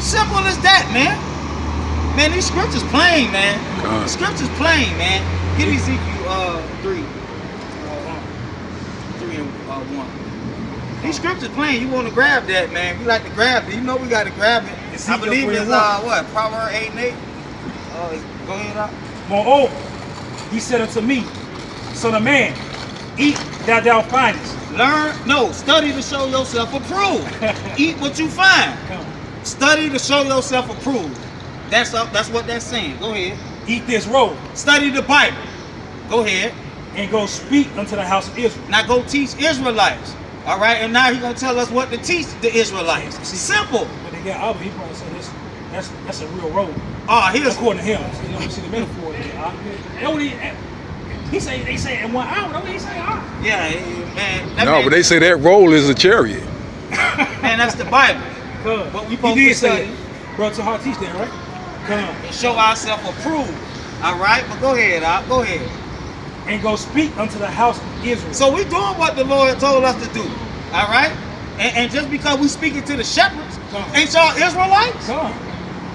Simple as that, man. Man, these scriptures plain, man. The scriptures plain, man. Get Ezekiel 3. 3 and 1. These scriptures plain. You want to grab that, man. We like to grab it. You know we got to grab it. I believe it's what? Proverbs 8 and 8. Go ahead up. Moreover, he said unto me, son of man, eat that thou findest. Study to show yourself approved. Eat what you find. Study to show yourself approved. That's what that's saying. Go ahead. Eat this roll. Study the Bible. Go ahead. And go speak unto the house of Israel. Now go teach Israelites. All right, and now he's gonna tell us what to teach the Israelites. It's simple. But they got Albert, he probably said this. That's a real roll. Here's according to him. You know, see the metaphor there. He say they say in 1 hour. Don't he say hour? Yeah, man. But they say that roll is a chariot. Man, that's the Bible. What we supposed to study. Bro, to hard teach that, right? And show ourselves approved. All right, but go ahead, go ahead. And go speak unto the house of Israel. So we doing what the Lord told us to do. All right, and just because we speaking to the shepherds, ain't y'all Israelites?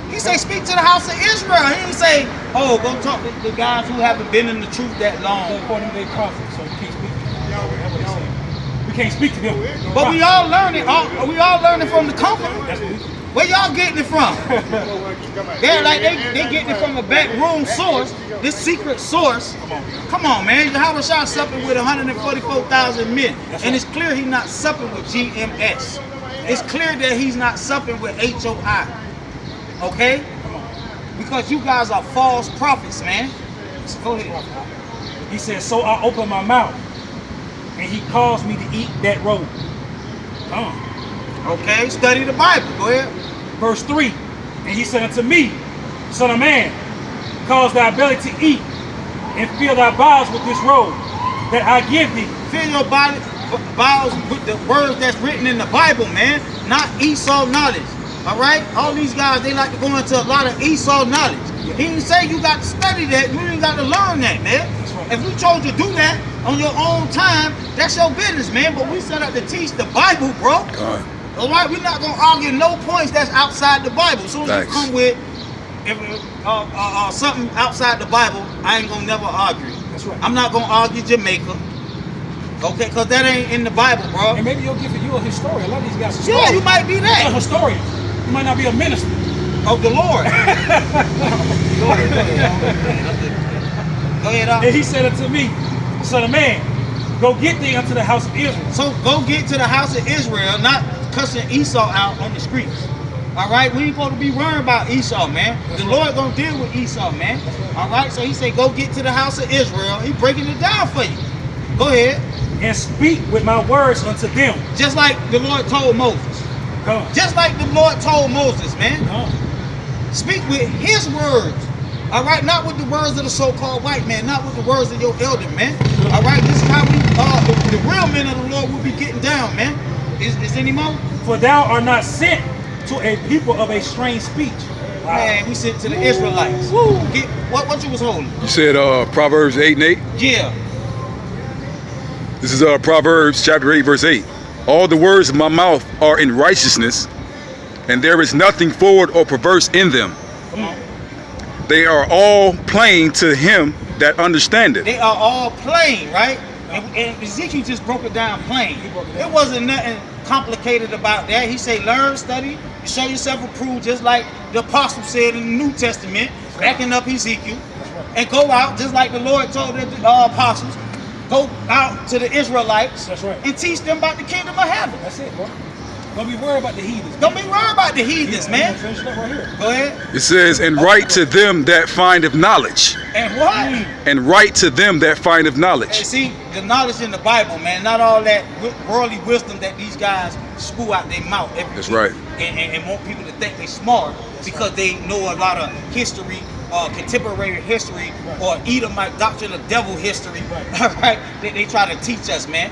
He say speak to the house of Israel. He didn't say, oh, go talk to the guys who haven't been in the truth that long. According to their prophets, so we can't speak to them. We can't speak to them. But we all learning. We all learning from the Comforter. Where y'all getting it from? They're like they getting it from a backroom source. This secret source. Come on, man. Yahweh Shah supping with 144,000 men, and it's clear he's not supping with GMS. It's clear that he's not supping with HOI. Okay? Because you guys are false prophets, man. So go ahead. He said, so I opened my mouth, and he caused me to eat that roll. Okay, study the Bible. Go ahead. Verse 3. And he said unto me, son of man, cause thy belly to eat, and fill thy bowels with this roll that I give thee. Fill your bowels with the words that's written in the Bible, man. Not Esau knowledge. All right? All these guys, they like to go into a lot of Esau knowledge. He didn't say you got to study that. You ain't got to learn that, man. If you chose to do that on your own time, that's your business, man. But we set up to teach the Bible, bro. All right? We're not going to argue no points that's outside the Bible. As soon as you come with something outside the Bible, I ain't going to never argue. That's right. I'm not going to argue Jamaica. Okay? Because that ain't in the Bible, bro. And maybe you'll give you a historian. A lot of these guys are historians. Yeah, you might be that. You're a historian. You might not be a minister. Of the Lord. Go ahead, and he said unto me, son of man, go get thee unto the house of Israel. So go get to the house of Israel, not cussing Esau out on the streets. All right, we ain't supposed to be worrying about Esau, man. The Lord gonna deal with Esau, man. All right, so he said, go get to the house of Israel. He breaking it down for you. Go ahead. And speak with my words unto them. Just like the Lord told Moses. Just like the Lord told Moses, man. Speak with his words. All right, not with the words of the so-called white man, not with the words of your elder, man. All right, this is how we, the real men of the Lord will be getting down, man. Is any more? For thou art not sent to a people of a strange speech. Man, we sent to the Israelites. Get, what you was holding? You said Proverbs 8 and 8? Yeah. This is Proverbs chapter 8, verse 8. All the words of my mouth are in righteousness, and there is nothing forward or perverse in them. They are all plain to him that understandeth. They are all plain, right? And Ezekiel just broke it down plain. It wasn't nothing complicated about that. He said, learn, study, show yourself approved, just like the apostle said in the New Testament, backing up Ezekiel, and go out, just like the Lord told the apostles, go out to the Israelites and teach them about the kingdom of heaven. That's it, bro. Don't be worried about the heathens. Don't be worried about the heathens, man. Finish it up right here. Go ahead. It says, and write to them that findeth knowledge. And what? And write to them that findeth knowledge. Hey, see, the knowledge in the Bible, man, not all that worldly wisdom that these guys spew out their mouth every That's week. right. And want people to think they're smart because they know a lot of history, contemporary history, or Edomite doctrine of devil history. All right, they try to teach us, man.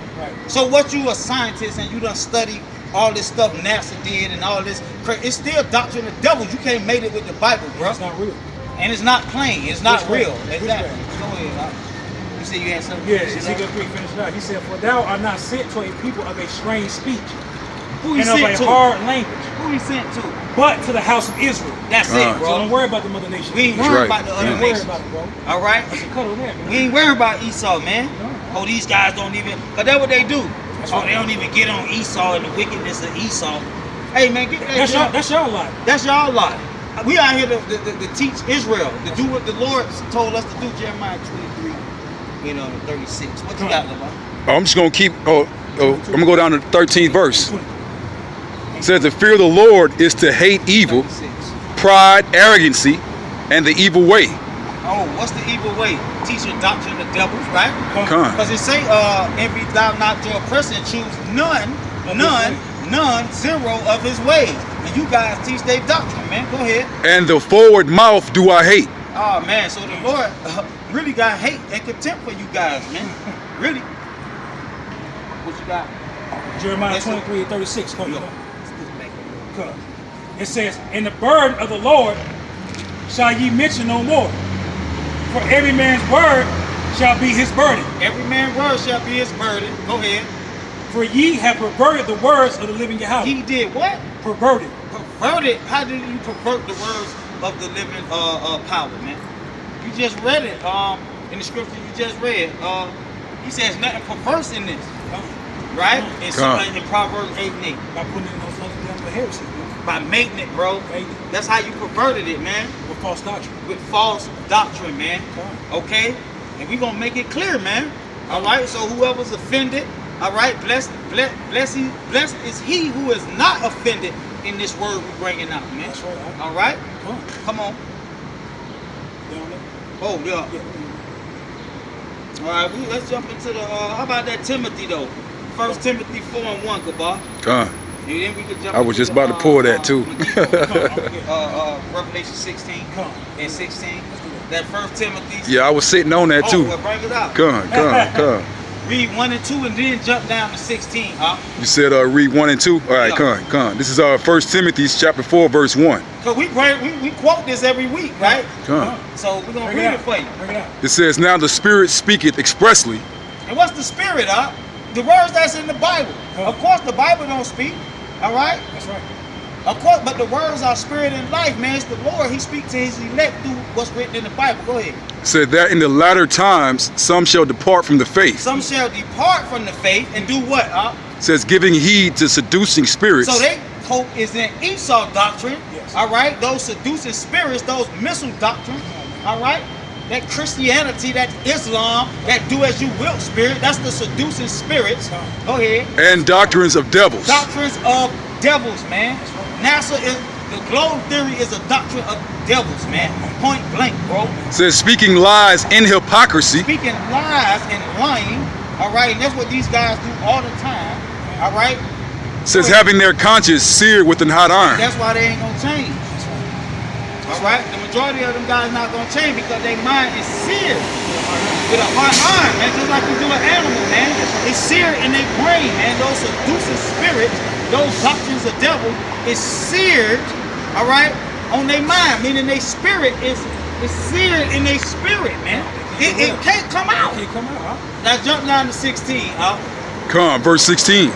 So what you a scientist and you done study all this stuff NASA did and all this, it's still doctrine of devils. You can't make it with the Bible, bro. It's not real. And it's not plain. It's not real. Exactly. Go ahead. You said you had something? Yeah, Ezekiel 3 finished it out. He said, for thou art not sent to a people of a strange speech. Who he and of sent a to? hard language, Who he sent to? but to the house of Israel. That's it, So bro. don't worry about the mother nation. We ain't That's worried right. about the Yeah. other Don't worry nations. about it, bro. All right? That's a cuddle there, man. We ain't worried about Esau, man. No. Oh, these guys don't even, because that's what they do. That's Oh, right. they don't even get on Esau and the wickedness of Esau. Hey, man, get that That's y'all lot. That's y'all lot. We out here to teach Israel, to do what the Lord told us to do, Jeremiah 23, 36. What you got, Lamar? I'm just gonna keep. I'm gonna go down to the 13th verse. It says, "The fear of the Lord is to hate evil, 36. pride, arrogancy, and the evil way." Oh, what's the evil way? Teaching doctrine of devils, right? Come. Because it say, envy thou not your oppressor, and choose none, zero of his ways. And you guys teach their doctrine, man. Go ahead. And the forward mouth do I hate. Oh, man. So the Lord really got hate and contempt for you guys, man. Really. What you got? Jeremiah 23 and 36. Come Yo. on. Come. It says, "And the burden of the Lord shall ye mention no more. For every man's word shall be his burden. Every man's word shall be his burden. Go ahead. For ye have perverted the words of the living Yahweh." He did what? Perverted. Perverted? How did you pervert the words of the living power, man? You just read it in the scripture you just read. He says nothing perverse in this, right? In Proverbs 8 and 8. By putting in those other down the heresy, man. By making it, bro. That's how you perverted it, man. With false doctrine. With false doctrine, man. Okay? And we gonna make it clear, man. All right? So whoever's offended, all right, blessed is he who is not offended in this word we're bringing out, man. That's right. All right? Come on. Down there. Oh, yeah. All right, let's jump into the, how about that Timothy, though? 1 Timothy 4 and 1, Goodbye. Come. And then we could jump I was into just about to pull that too. Revelation 16 and 16. That 1 Timothy. Yeah, I was sitting on that too. Well, bring it out. Come. Read 1 and 2 and then jump down to 16, huh? You said read 1 and 2. All right, come. This is 1 Timothy chapter 4 verse 1. So we quote this every week, right? Come. So we're gonna read it for you. Bring it out. It says, "Now the Spirit speaketh expressly." And what's the spirit, huh? The words that's in the Bible. Of course, the Bible don't speak. All right. That's right. Of course, but the words are spirit and life, man. It's the Lord. He speaks to his elect through what's written in the Bible. Go ahead. Said that in the latter times some shall depart from the faith. Some shall depart from the faith and do what, huh? Says giving heed to seducing spirits. So they hope is in Esau doctrine. Yes. All right. Those seducing spirits, those missile doctrine. All right. That Christianity, that Islam, that do as you will spirit, that's the seducing spirits. Go ahead. And doctrines of devils. Doctrines of devils, man. NASA is, the globe theory is a doctrine of devils, man. Point blank, bro. Says speaking lies in hypocrisy. Speaking lies and lying, all right, and that's what these guys do all the time, all right? Says having their conscience seared with an hot iron. That's why they ain't gonna change. All right, the majority of them guys not gonna change because their mind is seared with a hot iron, man. Just like you do an animal, man. It's seared in their brain, man. Those seducing spirits, those doctrines of devil, is seared, all right, on their mind. Meaning their spirit is seared in their spirit, man. It can't come out. Can't come out, huh? Now jump down to 16, huh? Come, verse 16.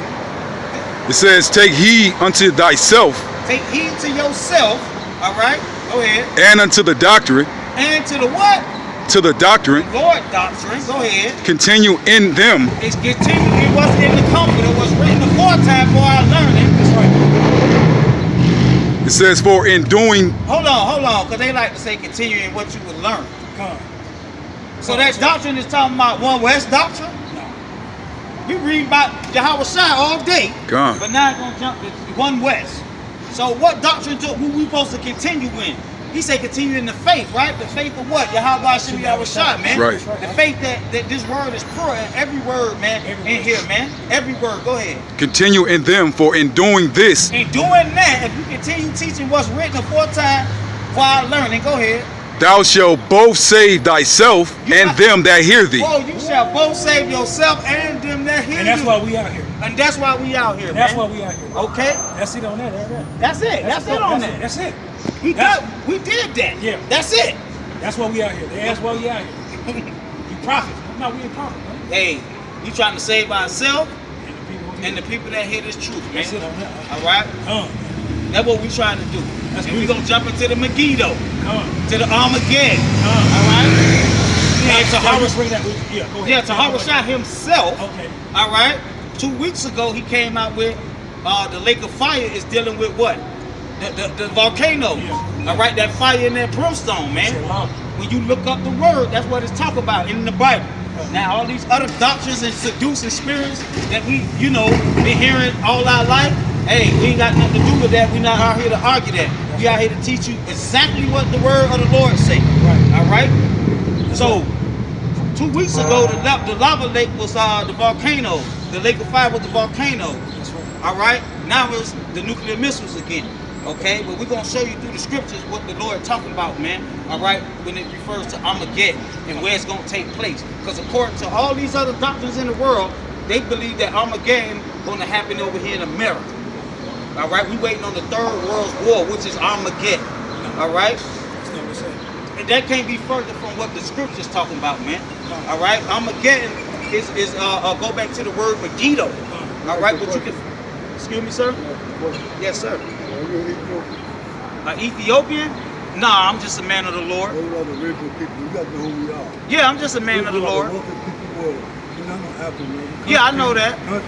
It says, "Take heed unto thyself." Take heed to yourself, all right? Go ahead. "And unto the doctrine." And to the what? To the doctrine. Lord doctrine. Go ahead. "Continue in them." It's continuing what's in the Comforter, what's written aforetime for our learning. That's right. It says, "For in doing." Hold on, because they like to say continue in what you would learn. Come. So that doctrine is talking about one West doctrine? No. We read about Yahweh Shai all day, Come. but now it's going to jump to one West. So what doctrine who we supposed to continue in? He said continue in the faith, right? The faith of what? Yahweh Shai, man. Right. The faith that this word is pure, and every word, man, in here, man. Every word. Go ahead. "Continue in them, for in doing this." In doing that, if you continue teaching what's written aforetime for our learning, go ahead. "Thou shalt both save thyself and them that hear thee." Oh, you shall both save yourself and them that hear you. And that's why we out here. And that's why we out here, And that's man. why we out here. Okay? That's it on that. That's it. That's it on that. That's it. We did that. Yeah. That's it. That's why we out here. That's why we out here. You prophets. No, we ain't prophets, man. Hey, you trying to save ourselves? And the people who and the people that hear this truth, man. That's it on that. All right? That's what we trying to do. That's And we gonna jump into the Megiddo, to the Armageddon. All right? Yeah, to bring that. Yeah, go ahead. Yeah, to Harashah himself. Okay. All right. 2 weeks ago, he came out with the lake of fire is dealing with what? The volcano. Yeah. All right, that fire and that brimstone, man. When you look up the word, that's what it's talk about in the Bible. Now, all these other doctrines and seducing spirits that we, been hearing all our life, hey, we ain't got nothing to do with that. We're not out here to argue that. We out here to teach you exactly what the word of the Lord say. Right. All right? So, 2 weeks ago, the lava lake was the volcano. The lake of fire was the volcano. That's right. All right? Now it's the nuclear missiles again. Okay? But we're going to show you through the scriptures what the Lord talking about, man. All right? When it refers to Armageddon and where it's going to take place. Because according to all these other doctrines in the world, they believe that Armageddon going to happen over here in America. All right? We waiting on the Third World War, which is Armageddon. All right? And that can't be further from what the scripture's talking about, man. All right? Armageddon is go back to the word Megiddo. All right? But you can, excuse me, sir? Yes, sir. Ethiopian? Nah, I'm just a man of the Lord. Yeah, I'm just a man of the Lord. Yeah, I know that. But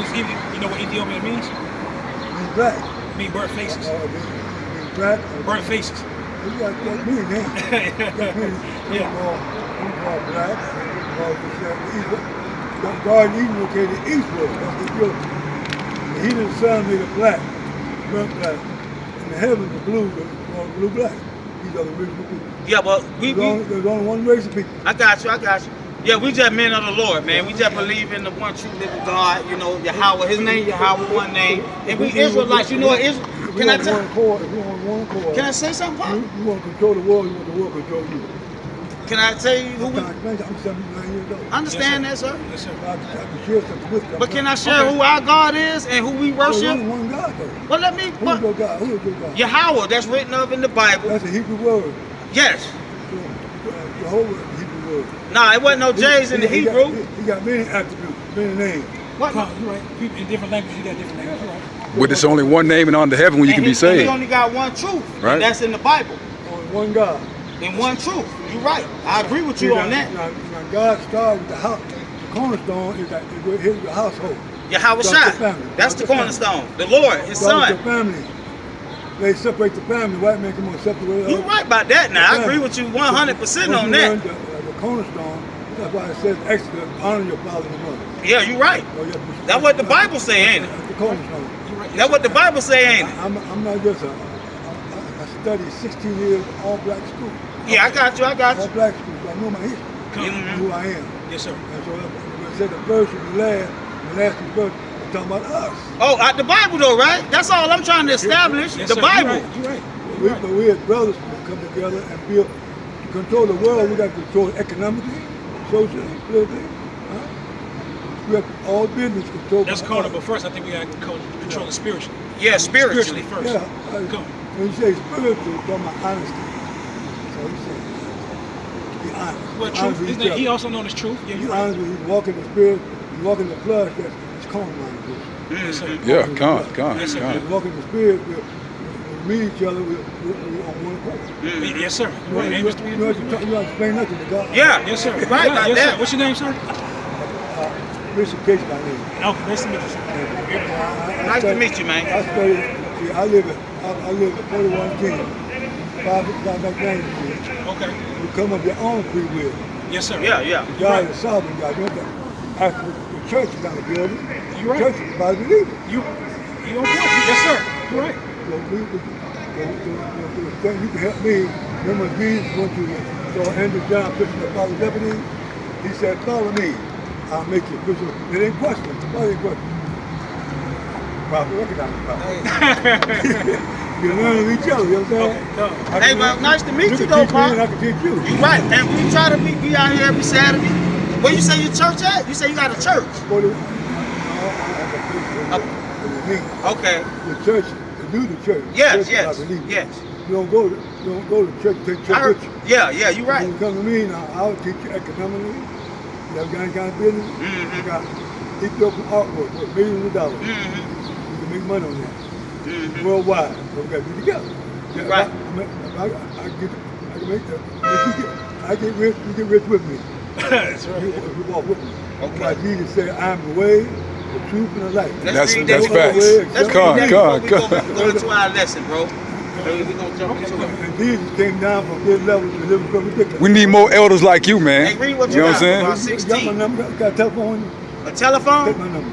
it's, you know what Ethiopian means? Means black. It means burnt faces. Means black. Burnt faces. That means that. That means black. God even located eastward. That's Ethiopia. The heat of the sun made it black, burnt black. In the heavens, the blue black. These are the original people. Yeah, but there's only one race of people. I got you. Yeah, we just men of the Lord, man. We just believe in the one true living God, Yahweh. His name Yahweh, one name. And we Israelites, can I tell? Can I say something, Pop? You want to control the world, you want the world to control you. Can I tell you who we... I'm 79 years old. Understand that, sir? Yes, sir. I can share something with you. But can I share who our God is and who we worship? There's only one God, though. Well, let me... Who is your God? Who is your God? Yahweh, that's written of in the Bible. That's a Hebrew word. Yes. Jehovah is a Hebrew word. Nah, it wasn't no J's in the Hebrew. He got many attributes, many names. What? You're right. People in different languages, you got different names. You're right. With this only one name and under heaven when you can be He saved. only got one truth. Right. And that's in the Bible. Only one God. And one truth. You're right. I agree with you on that. Now God started with the house. The cornerstone is the household. Yahweh Shai. That's the cornerstone. The Lord, his son. The family. They separate the family. White men come on separate. You're right about that now. I agree with you 100% on that. The cornerstone, that's why it says Exodus, honor your father and mother. Yeah, you're right. That's what the Bible say, ain't it? That's the cornerstone. That's what the Bible say, ain't it? I'm not just I studied 16 years all black school. Yeah, I got you. All black school, so I know my history. Who I am. Yes, sir. And so when I said the first and the last and first, I'm talking about us. Oh, the Bible though, right? That's all I'm trying to establish. Yes, the sir. Bible. You're right. But we as brothers come together and build, to control the world. We got to control it economically, socially, politically. We have all business control. That's called it, but first I think we got to control it spiritually. Yeah, spiritually first. Yeah. Come. When you say spiritual, you're talking about honesty. So you say, be honest. Well, Be honest truth. with Isn't each it, he other. also known as truth. Yeah, Be you're honest right. with you. Walk in the spirit, you walk in the flesh, that's carnal mind. Yes, sir. Yeah, come. Yes, sir. When we walk in the spirit, we meet each other, we're on one accord. Yes, sir. You Right. Amos 3 and 3. don't have to explain nothing to God. Yeah. Yes, sir. Right about yes, that. Sir. What's your name, sir? Bishop Case by name. Okay, nice to meet you, sir. Nice to meet you, man. I studied, see, I live at 41 King, 555 McDaniel Street. Okay. You come of your own free will. Yes, sir. Yeah. God is sovereign God. You don't have to, the church is not a building. You're right. The church is about believers. You on point. Yes, sir. You're right. So you can help me. Remember Jesus went to Andrew John, Bishop of Father Deputy. He said, follow me. I'll make you Bishop. It ain't question. Why ain't question? Prophet, recognize the prophet. You learn of each other, you know what I'm saying? Hey, well, nice to meet you, can though, teach me and I Pop. can teach you. You right. And we try to be out here every Saturday. Where you say your church at? You say you got a church. Okay. Okay. The church is do the church. Yes, Church is yes, I believe. yes. You don't go to church, take I church heard, with you. yeah, you're right. When you come to me, now I'll teach you economically. You have kind of business. Mhm. I got Ethiopian artwork worth millions of dollars. Mm-hmm. You can make money on that. Mm-hmm. Worldwide. So we got to be together. Yeah, Right. I get rich, you get rich with me. That's right. You walk with me. Okay. Like Jesus said, I'm the way, the truth, and the life. Let's read That's that facts. Let's Come, read that come, before we come. go into our lesson, bro. We're gonna jump into it. And Jesus came down from this level to live so ridiculous. We need more elders like you, man. Hey, read what You know what I'm saying? About You got 16. my number? Got a telephone? A telephone? Take my number.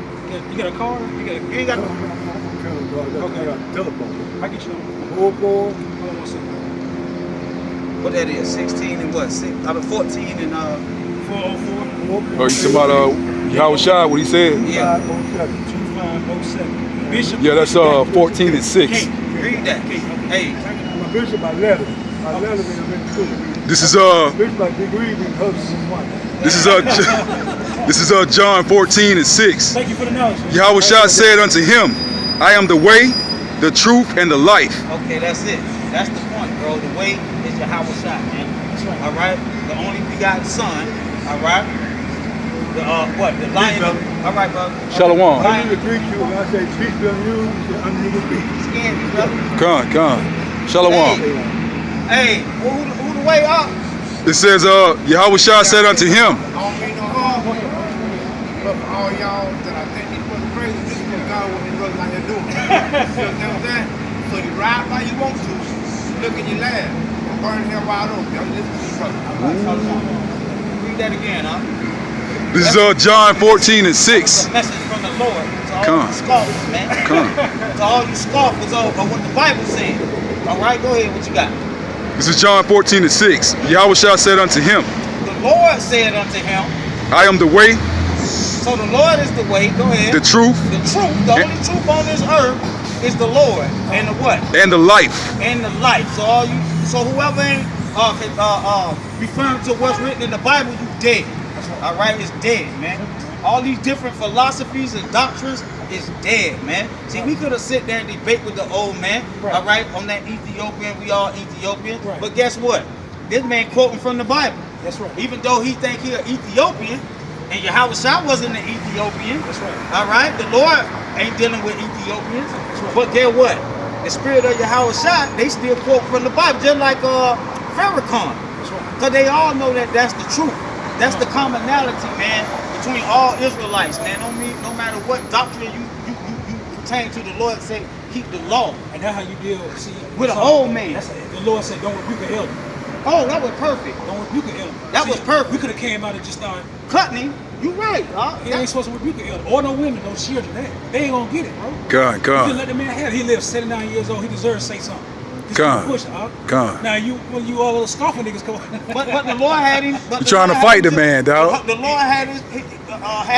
You got a car? You You ain't got I no. got a telephone. I get you. 44. Hold on one second. What that is? 16 and what? 14 and 404 Oh, you talking about Yahweh Shai, what he said? yeah. 2507. Bishop. Yeah, that's 14 and 6. Kate. Read that. Hey, My bishop, my letter. My letter been school. This is Bishop, my degree, been husband and wife. this is John 14 and 6. Thank you for the knowledge. Yahweh Shai said unto him, I am the way, the truth, and the life. okay, that's it. That's the point, bro. The way is Yahweh Shai, man. That's right. All right? The only begotten Son. All right? The what? The lion of. All right, bro. Shalom. I need to greet you. When I say peace be on you, you say under the feet. Scan you, brother. Come. Shalom. Hey, who the way up? It says, Yahweh Shai said unto him, I don't mean no harm, but for all y'all that I think these brothers crazy, this is what God what these brothers out here doing. You understand what I'm saying? So you ride by you want to, look in your lab, and burn hell wide open. Y'all listen to these brothers. Read that again, huh? this is John 14 and 6. It's a message from the Lord to all Come. you scoffers, man. Come. To all you scoffers of what the Bible said. All right, go ahead. What you got? This is John 14 and 6. Yahweh Shai said unto him, The Lord said unto him. I am the way, So the Lord is the way. Go ahead. the truth, The truth, the only truth on this earth is the Lord and the what? and the life. And the life. So whoever ain't referring to what's written in the Bible, you dead. All right, it's dead, man. All these different philosophies and doctrines is dead, man. See, we could have sit there and debate with the old man, Right. all right, on that Ethiopian. We all Ethiopian, Right. but guess what? This man quoting from the Bible. That's right. Even though he think he an Ethiopian, and Yahweh Shai wasn't an Ethiopian. That's right. All right, the Lord ain't dealing with Ethiopians. right. But guess what? The spirit of Yahweh Shai, they still quote from the Bible, just like Farrakhan. That's right. Because they all know that that's the truth. That's the commonality, man, between all Israelites, man. No matter what doctrine you pertain to, the Lord say, keep the law. And that's how you deal, see, With an old man. That's the Lord said, don't rebuke an elder. Oh, that was perfect. Don't rebuke an elder. That was perfect. We could have came out and just started. Cutney, you right. He ain't supposed to rebuke an elder. Or no women, no children. They ain't gonna get it, bro. God, You just God. let the man have it. He lives 79 years old. He deserves to say something. Just God. keep pushing, huh? God. Now when you all little scoffing niggas come But the Lord had him. But You trying to fight the man, dog. The Lord had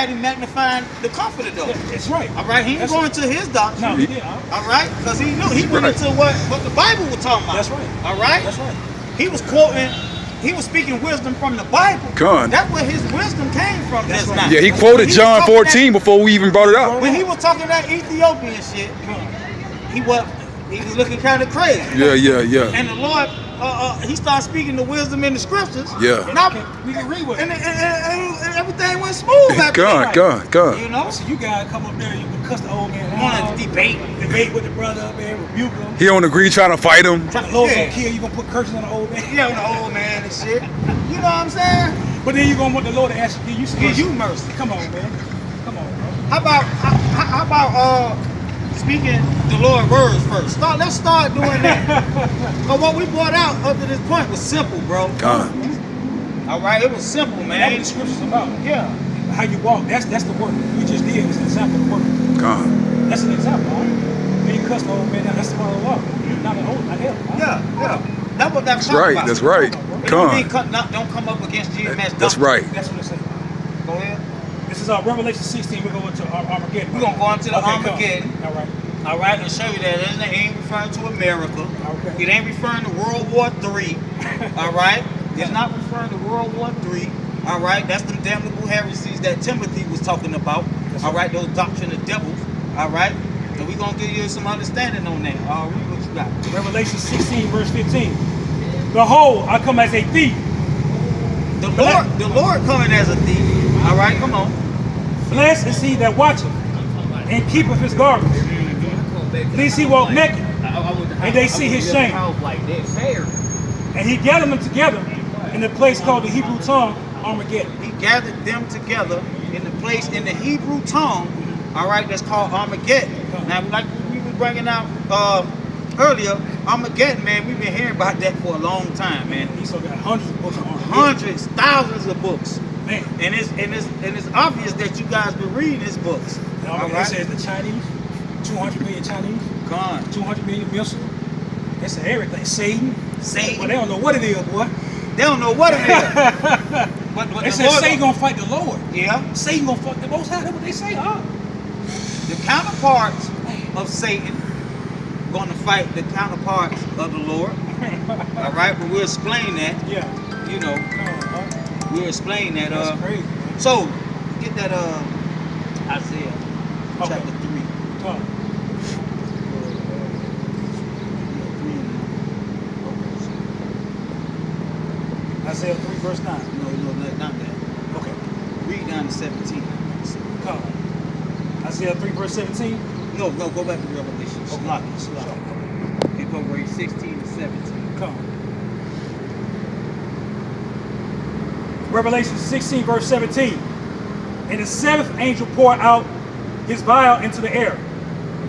him magnifying the comforter, though. That's right. All right, he ain't That's going right. to his doctrine. No, he did, huh? All right, because he knew he went Right. into what the Bible was talking about. That's right. All right. That's right. He was quoting. He was speaking wisdom from the Bible. Come on. That's where his wisdom came from. That's That's right. not. Yeah, he When quoted was John talking 14 before we even brought it up. when he was talking that Ethiopian shit, he was looking kind of crazy. Yeah. And the Lord, he started speaking the wisdom in the scriptures. Yeah. And, We can read with it. and everything went smooth after that. God. You know? So you guys come up there, you can cuss the old man Want out, to debate. debate with the brother up there, rebuke him. He don't agree trying to fight him. The Lord Yeah. gonna kill you, gonna put curses on the old man. Yeah, on the old man and shit. You know what I'm saying? But then you gonna want the Lord to ask you, Give you mercy. Come on, man. Come on, bro. How about speaking the Lord's words first? Let's start doing that. But what we brought out up to this point was simple, bro. God. All right, it was simple, That's what man. the scripture's about. Yeah. How you walk, that's the work. We just did. It's an example of work. God. That's an example, huh? When you cuss the old man, that's the part of the law. Not an old, not him. Huh? Yeah. That's what that's That's right. about. That's right. It Come don't mean on. don't come up against GMS. That's right. That's what it says. Go ahead. This is Revelation 16. We're going to Armageddon. We're gonna go into the Okay, Armageddon. come. All right. All right, and show you that it ain't referring to America. Okay. It ain't referring to World War III. All right, it's not referring to World War III. All right, that's the damnable heresies that Timothy was talking about. That's All right. right, those doctrine of devils. All right, And we're going to give you some understanding on that. Read what you got. Revelation 16, verse 15. Behold, I come as a thief. The Lord coming as a thief. All right, come on. Blessed is he that watcheth and keepeth his garments, lest he walk naked, and they see his shame. And he gathered them together in the place called the Hebrew tongue, Armageddon. He gathered them together in the place in the Hebrew tongue, all right, that's called Armageddon. Now, like we were bringing out earlier, Armageddon, man, we've been hearing about that for a long time, man. He's got hundreds of books on Armageddon. Hundreds, thousands of books. Man. And it's obvious that you guys been reading his books. All right? It says the Chinese, 200 million Chinese, Gone. 200 million missiles. They say everything. Satan. Satan. Well, they don't know what it is, boy. They don't know what it is. but They the said Lord Satan gonna fight the Lord. Yeah. Satan gonna fight the Most High. That's what they say, huh? The counterparts of Satan gonna fight the counterparts of the Lord. All right, but we'll explain that. Yeah. You know, we'll explain that. That's crazy. So get that Isaiah Okay. chapter 3. Come. Isaiah 3, verse 9. No, not that. Okay. Read down to 17. Come. Isaiah 3, verse 17. No, go back to Revelation. Slocky. You go read 16 to 17. Come. Revelation 16, verse 17. And the seventh angel poured out his vial into the air,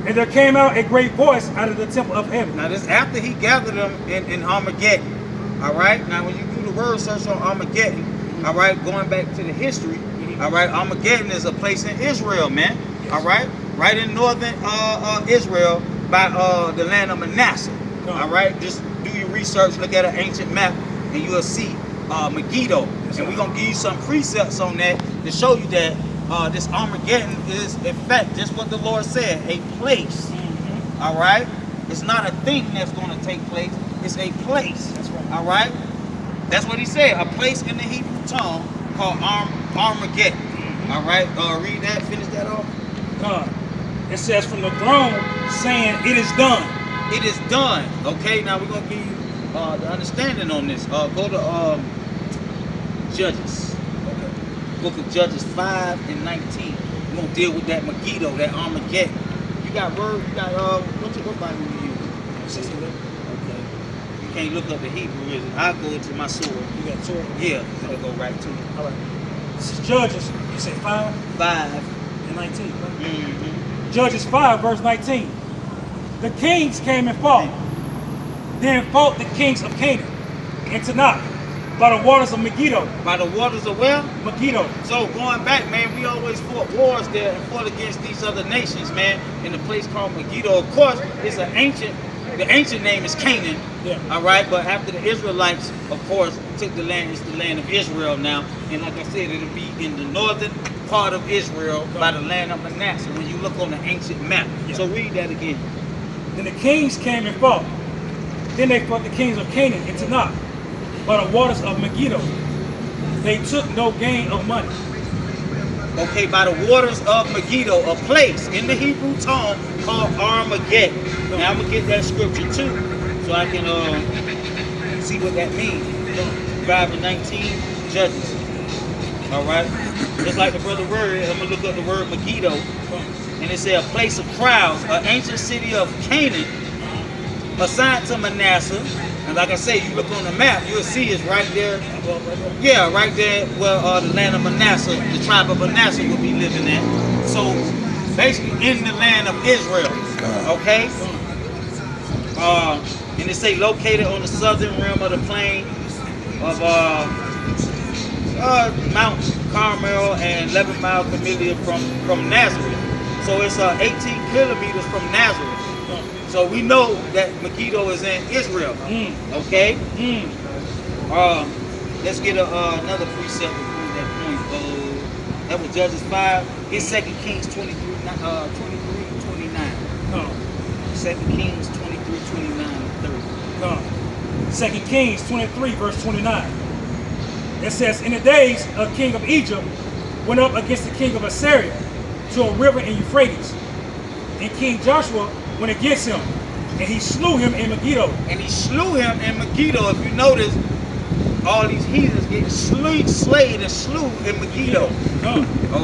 and there came out a great voice out of the temple of heaven. Now this after he gathered them in Armageddon. All right. Now when you do the word search on Armageddon, all right, going back to the history, all right, Armageddon is a place in Israel, man. All right, right in northern Israel by the land of Manasseh. All right, just do your research, look at an ancient map, and you'll see Megiddo. And we're gonna give you some precepts on that to show you that this Armageddon is, in fact, just what the Lord said, a place. All right, it's not a thing that's gonna take place. It's a place. That's right. All right, that's what he said. A place in the Hebrew tongue called Armageddon. All right, read that. Finish that off. It says from the throne, saying, "It is done." It is done. Okay, now we're gonna give you the understanding on this. Go to Judges. Okay. Book of Judges 5 and 19. We're gonna deal with that Megiddo, that Armageddon. You got word. You got what Bible you use? Okay. You can't look up the Hebrew, is it? I'll go to my sword. You got sword? Yeah, it'll go right to it. All right. This is Judges. You say 5 5 and 19. Right? Mm-hmm. Judges 5, verse 19. The kings came and fought. Then fought the kings of Canaan and Tanakh by the waters of Megiddo. By the waters of where? Megiddo. So going back, man, we always fought wars there and fought against these other nations, man, in a place called Megiddo. Of course, it's the ancient name is Canaan. Yeah. All right, but after the Israelites, of course, took the land, it's the land of Israel now. And like I said, it'll be in the northern part of Israel by the land of Manasseh when you look on the ancient map. Yeah. So read that again. Then the kings came and fought. Then they fought the kings of Canaan and Tanakh by the waters of Megiddo. They took no gain of money. Okay, by the waters of Megiddo, a place in the Hebrew tongue called Armageddon. Now I'm gonna get that scripture too, so I can see what that means. 5 and 19, Judges. All right, just like the brother word, I'm gonna look up the word Megiddo, and it said a place of crowds, an ancient city of Canaan, assigned to Manasseh. And like I say, you look on the map, you'll see it's right there. Yeah, right there where the land of Manasseh, the tribe of Manasseh will be living at. So basically in the land of Israel. Okay? And it say located on the southern rim of the plain of Mount Carmel and 11-mile Camellia from Nazareth. So it's 18 kilometers from Nazareth. So we know that Megiddo is in Israel. Okay? Let's get another precept to prove that point. That was Judges 5. It's 2 Kings 23, 29. 2 Kings 23, 29, 30. 2 Kings 23, verse 29. It says, in the days a king of Egypt went up against the king of Assyria to a river in Euphrates, And King Joshua went against him, and he slew him in Megiddo. And he slew him in Megiddo. If you notice, all these heathens getting slayed and slew in Megiddo.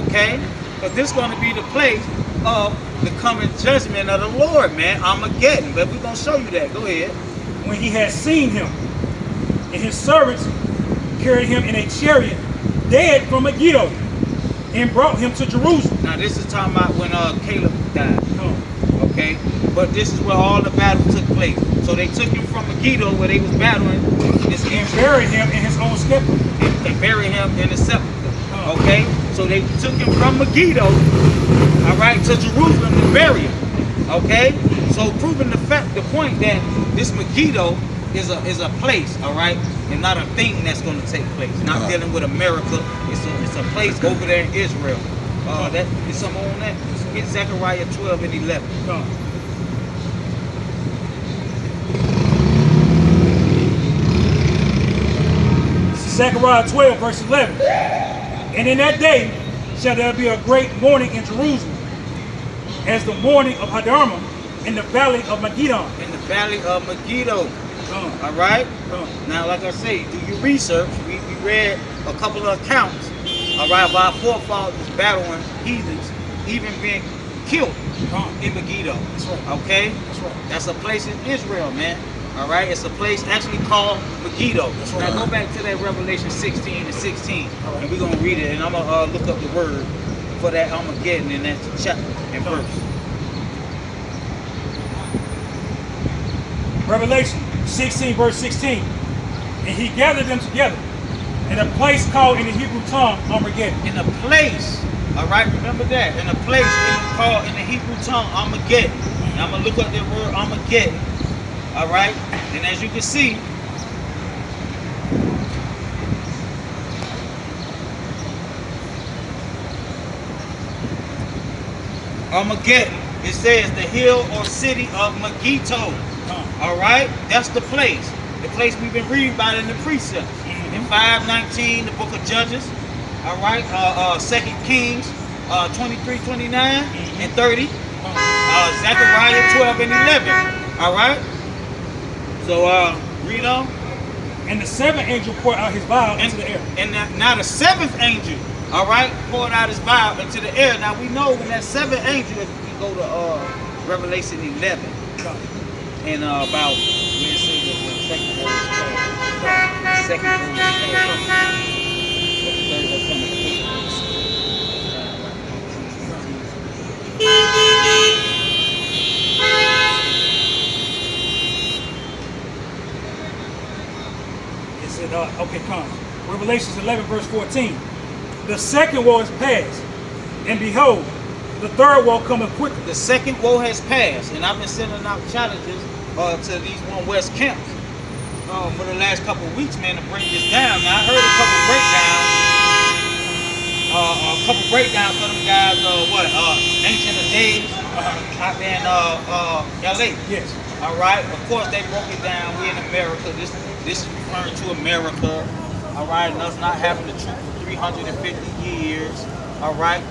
Okay? But this is going to be the place of the coming judgment of the Lord, man. Armageddon. But we're going to show you that. Go ahead. When he had seen him, and his servants carried him in a chariot, dead from Megiddo, and brought him to Jerusalem. Now this is talking about when Caleb died. Okay? But this is where all the battle took place. So they took him from Megiddo, where they was battling this And buried him in his own sepulchre. and buried him in the sepulchre. Okay? So they took him from Megiddo, all right, to Jerusalem to bury him. Okay? So proving the point that this Megiddo is a place, all right, and not a thing that's going to take place. Not dealing with America. It's a place over there in Israel. That is something on that. Get Zechariah 12 and 11. Zechariah 12, verse 11. And in that day shall there be a great mourning in Jerusalem, as the mourning of Hadarma in the valley of Megiddo. In the valley of Megiddo. All right? Now, like I say, do your research. We read a couple of accounts, all right, of our forefathers battling heathens, even being killed in Megiddo. That's right. Okay? That's right. That's a place in Israel, man. All right? It's a place actually called Megiddo. That's right. Now, go back to that Revelation 16 and 16, and we're going to read it, and I'm going to look up the word for that Armageddon in that chapter and verse. Revelation 16, verse 16. And he gathered them together in a place called in the Hebrew tongue Armageddon. In a place, all right, remember that. In a place called in the Hebrew tongue Armageddon. Now I'm going to look up that word Armageddon, all right? And as you can see, Armageddon, it says the hill or city of Megiddo. All right, that's the place we've been reading about in the precepts. In 5:19, the book of Judges. All right, 2 Kings 23, 29, and 30. Zechariah 12 and 11. All right. So read on. And the seventh angel poured out his vial into the air. And now the seventh angel, all right, poured out his vial into the air. Now we know when that seventh angel, if we go to Revelation 11. And about where it says the second word is called. The second word is called. The third will come It said, okay, come. Revelations 11, verse 14. The second woe is past, and behold, the third woe cometh quickly. The second woe has passed, and I've been sending out challenges to these One West camps for the last couple of weeks, man, to break this down. Now I heard a couple breakdowns for them guys. Ancient of Days out there in LA. Yes. All right. Of course, they broke it down. We in America. This is referring to America. All right, and us not having the truth for 350 years. All right.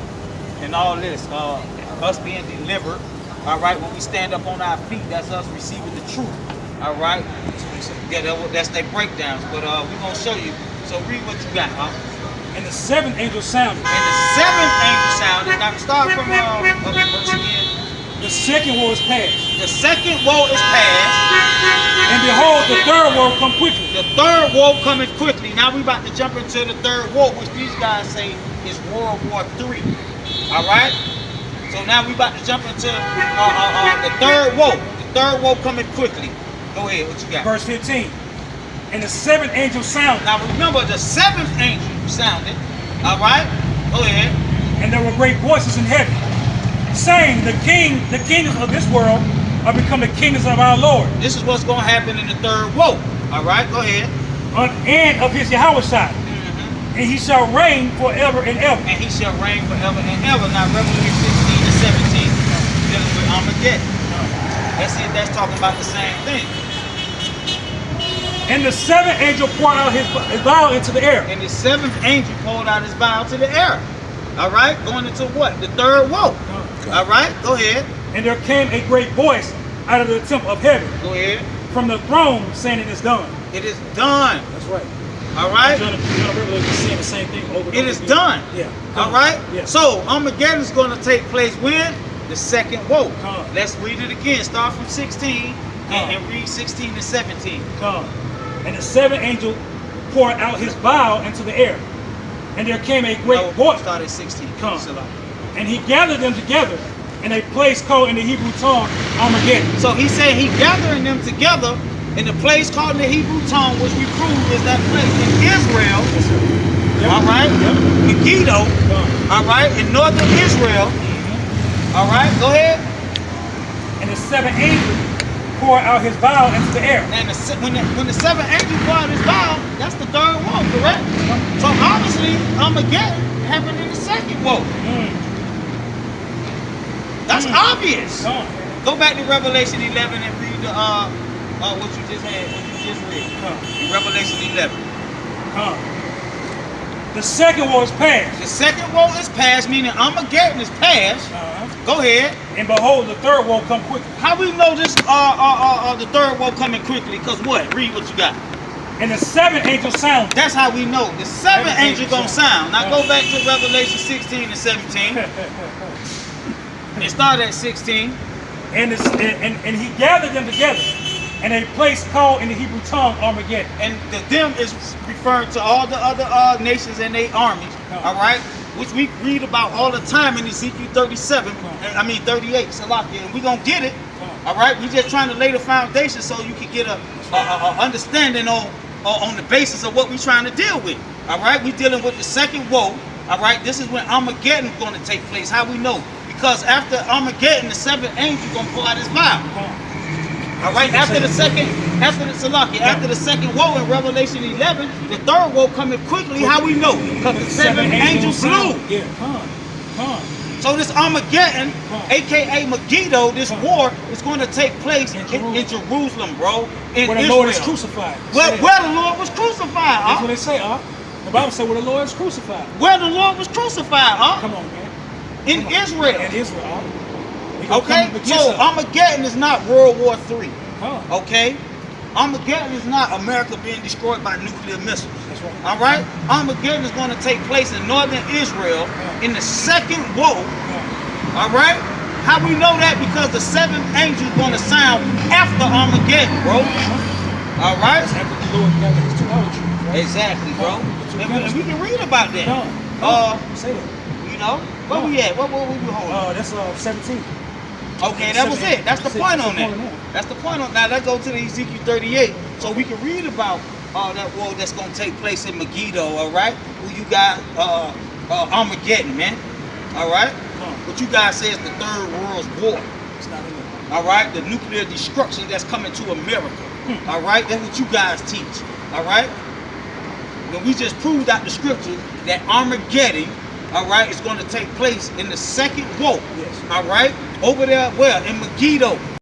And all this, us being delivered, all right, when we stand up on our feet, that's us receiving the truth, all right? Yeah, that's their breakdowns, but we're going to show you. So read what you got, huh? And the seventh angel sounded. And the seventh angel sounded. Now start from verse again. The second woe is past. The second woe is past. And behold, the third woe come quickly. The third woe coming quickly. Now we about to jump into the third woe, which these guys say is World War III. All right. So now we about to jump into the third woe. The third woe coming quickly. Go ahead. What you got? Verse 15. And the seventh angel sounded. Now remember, the seventh angel sounded. All right. Go ahead. And there were great voices in heaven, saying, the kingdoms of this world are become the kingdoms of our Lord. This is what's going to happen in the third woe. All right. Go ahead. And of his Yahweh side. And he shall reign forever and ever. And he shall reign forever and ever. Now Revelation 16 and 17 dealing with Armageddon. Let's see if that's talking about the same thing. And the seventh angel poured out his vial into the air. And the seventh angel poured out his vial to the air. All right, going into what? The third woe. All right, go ahead. And there came a great voice out of the temple of heaven, Go ahead. from the throne, saying, "It is done." It is done. That's right. All right. John Revelation is saying the same thing over and It over is again. done. Yeah. All right. Yeah. So Armageddon is going to take place when? The second woe. Come. Let's read it again. Start from 16 and read 16 and 17. Come. And the seventh angel poured out his vial into the air, and there came a great No, voice. start at 16. Come. Salakia. And he gathered them together in a place called in the Hebrew tongue Armageddon. So he said he gathering them together in the place called in the Hebrew tongue, which we prove is that place in Israel. Yep. All right. Yep. Megiddo. Come. All right. In northern Israel. All right. Go ahead. And the seventh angel poured out his vial into the air. And when the seventh angel poured out his vial, that's the third woe, correct? So obviously Armageddon happened in the second woe. That's obvious. Come. Go back to Revelation 11 and read the what you just had, what you just read. In Revelation 11. Come. The second war is past. The second woe is past, meaning Armageddon is past. Go ahead. And behold, the third war come quickly. How we know this the third woe coming quickly? Because what? Read what you got. And the seventh angel sounded. That's how we know. The seventh Seventh angel angel gonna sound. Now go back to Revelation 16 and 17. And start at 16. And he gathered them together in a place called in the Hebrew tongue Armageddon. And the them is referring to all the other nations and their armies. All right, which we read about all the time in Ezekiel 37. I mean 38. Salakia, and we gonna get it. All right, we just trying to lay the foundation so you can get a understanding on the basis of what we trying to deal with. All right, we dealing with the second woe. All right, this is when Armageddon is going to take place. How we know? Because after Armageddon, the seventh angel gonna pull out his vial. All right, after the second woe in Revelation 11, the third woe coming quickly. How we know? Because the seventh angel blew. Yeah, come. So this Armageddon, aka Megiddo, this war is going to take place in Jerusalem, bro. In Where the Israel. Lord is crucified. Where the Lord was crucified. That's what they say, The Bible said where the Lord is crucified. Where the Lord was crucified, Come on, man. in Israel. In Israel, Okay, so Armageddon is not World War III. Huh. Okay, Armageddon is not America being destroyed by nuclear missiles. That's right. All right, Armageddon is going to take place in northern Israel in the second woe. All right, how we know that? Because the seventh angel is going to sound after Armageddon, bro. All right, After the Lord gathered his 2 olive trees, right? exactly, bro. And we can read about that. Say that. You know, where we at? What we holding? That's 17. Okay, that was it. That's the point on that. that. That's the point on. Now let's go to the Ezekiel 38, so we can read about that war that's gonna take place in Megiddo. All right, who you got? Armageddon, man. All right. What you guys say is the Third World War. It's not in there. All right, the nuclear destruction that's coming to America. All right, that's what you guys teach. All right. When we just proved out the scripture that Armageddon, all right, is going to take place in the second woe. Yes. All right, over there, where in Megiddo.